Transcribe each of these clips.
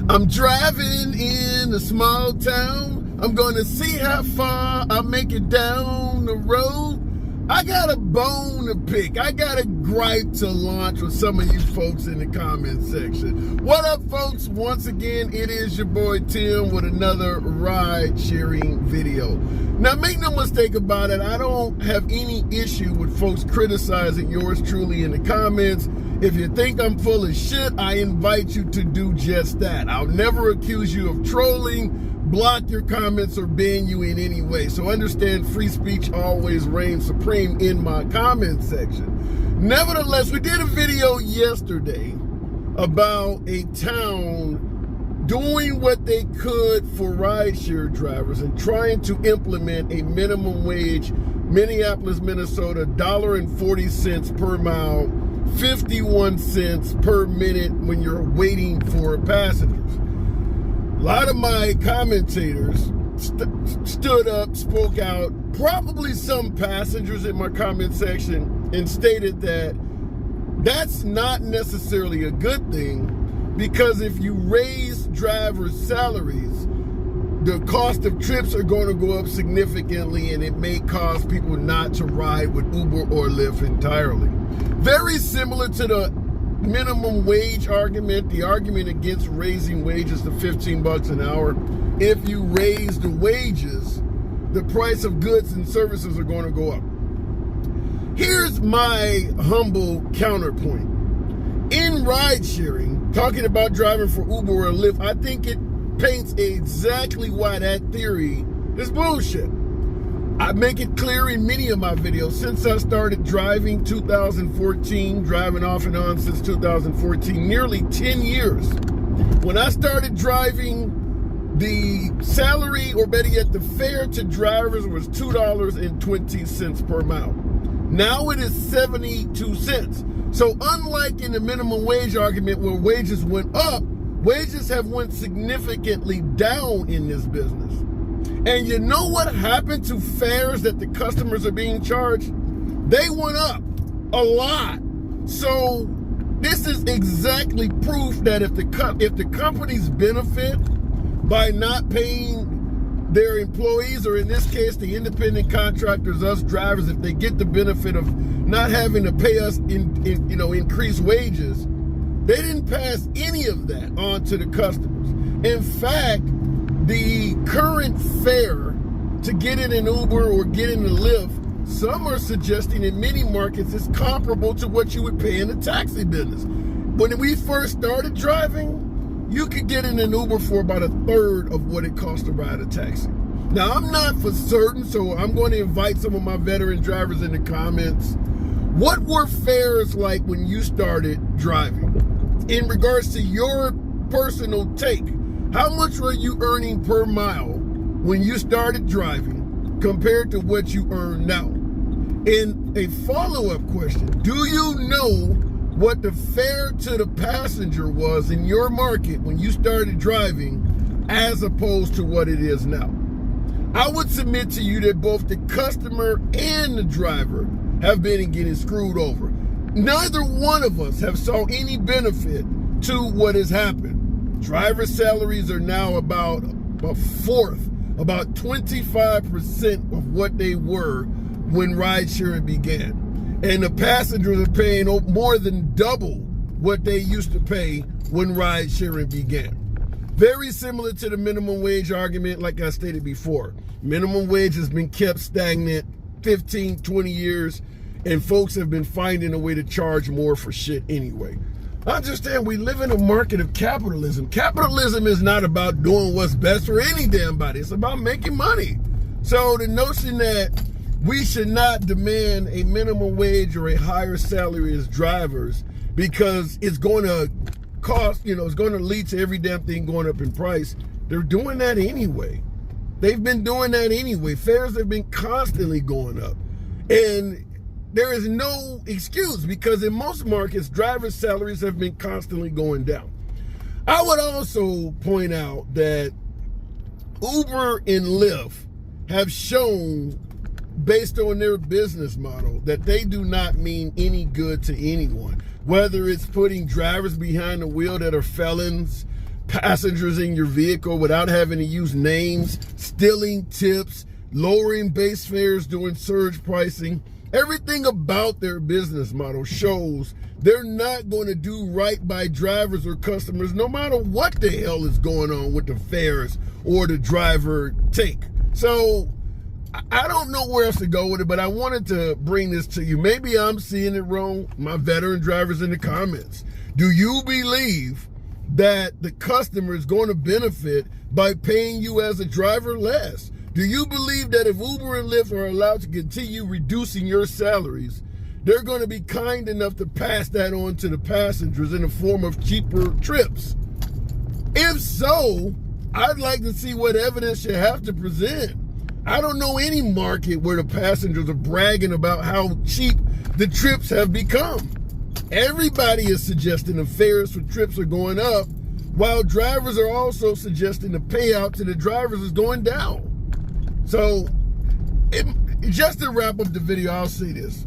I'm driving in a small town. I'm gonna see how far I make it down the road. I got a bone to pick. I got a gripe to launch with some of you folks in the comment section. What up, folks? Once again, it is your boy Tim with another ride sharing video. Now, make no mistake about it, I don't have any issue with folks criticizing yours truly in the comments. If you think I'm full of shit, I invite you to do just that. I'll never accuse you of trolling, block your comments, or ban you in any way. So understand, free speech always reigns supreme in my comment section. Nevertheless, we did a video yesterday about a town doing what they could for rideshare drivers and trying to implement a minimum wage, Minneapolis, Minnesota, $1.40 per mile, 51 cents per minute when you're waiting for passengers. A lot of my commentators stood up, spoke out, probably some passengers in my comment section, and stated that that's not necessarily a good thing, because if you raise drivers' salaries, the cost of trips are going to go up significantly, and it may cause people not to ride with Uber or Lyft entirely. Very similar to the minimum wage argument, the argument against raising wages to 15 bucks an hour. If you raise the wages, the price of goods and services are going to go up. Here's my humble counterpoint. In ride sharing, talking about driving for Uber or Lyft, I think it paints exactly why that theory is bullshit. I make it clear in many of my videos. Since I started driving 2014, driving off and on since 2014, nearly 10 years. When I started driving, the salary, or better yet, the fare to drivers was $2.20 per mile. Now it is 72 cents. So unlike in the minimum wage argument where wages went up, wages have went significantly down in this business. And you know what happened to fares that the customers are being charged? They went up a lot. So this is exactly proof that if the companies benefit by not paying their employees, or in this case, the independent contractors, us drivers, if they get the benefit of not having to pay us increased wages, they didn't pass any of that on to the customers. In fact, the current fare to get in an Uber or get in a Lyft, some are suggesting in many markets is comparable to what you would pay in the taxi business. When we first started driving, you could get in an Uber for about a third of what it costs to ride a taxi. Now, I'm not for certain, so I'm going to invite some of my veteran drivers in the comments. What were fares like when you started driving? In regards to your personal take, how much were you earning per mile when you started driving compared to what you earn now? And a follow-up question, do you know what the fare to the passenger was in your market when you started driving as opposed to what it is now? I would submit to you that both the customer and the driver have been getting screwed over. Neither one of us have saw any benefit to what has happened. Driver salaries are now about a fourth, about 25% of what they were when ride sharing began. And the passengers are paying more than double what they used to pay when ride sharing began. Very similar to the minimum wage argument, like I stated before. Minimum wage has been kept stagnant 15, 20 years, and folks have been finding a way to charge more for shit anyway. Understand, we live in a market of capitalism. Capitalism is not about doing what's best for any damn body. It's about making money. So the notion that we should not demand a minimum wage or a higher salary as drivers because it's going to cost, it's going to lead to every damn thing going up in price. They're doing that anyway. They've been doing that anyway. Fares have been constantly going up. And there is no excuse, because in most markets, drivers' salaries have been constantly going down. I would also point out that Uber and Lyft have shown, based on their business model, that they do not mean any good to anyone. Whether it's putting drivers behind the wheel that are felons, passengers in your vehicle without having to use names, stealing tips, lowering base fares, doing surge pricing. Everything about their business model shows they're not going to do right by drivers or customers no matter what the hell is going on with the fares or the driver take. So I don't know where else to go with it, but I wanted to bring this to you. Maybe I'm seeing it wrong. My veteran drivers in the comments. Do you believe that the customer is going to benefit by paying you as a driver less? Do you believe that if Uber and Lyft are allowed to continue reducing your salaries, they're going to be kind enough to pass that on to the passengers in the form of cheaper trips? If so, I'd like to see what evidence you have to present. I don't know any market where the passengers are bragging about how cheap the trips have become. Everybody is suggesting the fares for trips are going up, while drivers are also suggesting the payout to the drivers is going down. So, just to wrap up the video, I'll say this.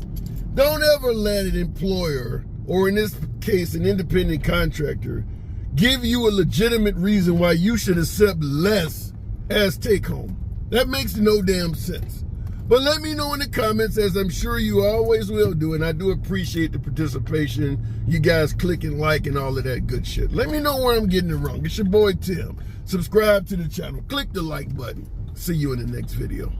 Don't ever let an employer, or in this case, an independent contractor, give you a legitimate reason why you should accept less as take home. That makes no damn sense. But let me know in the comments, as I'm sure you always will do, and I do appreciate the participation, you guys clicking like and all of that good shit. Let me know where I'm getting it wrong. It's your boy Tim. Subscribe to the channel. Click the like button. See you in the next video.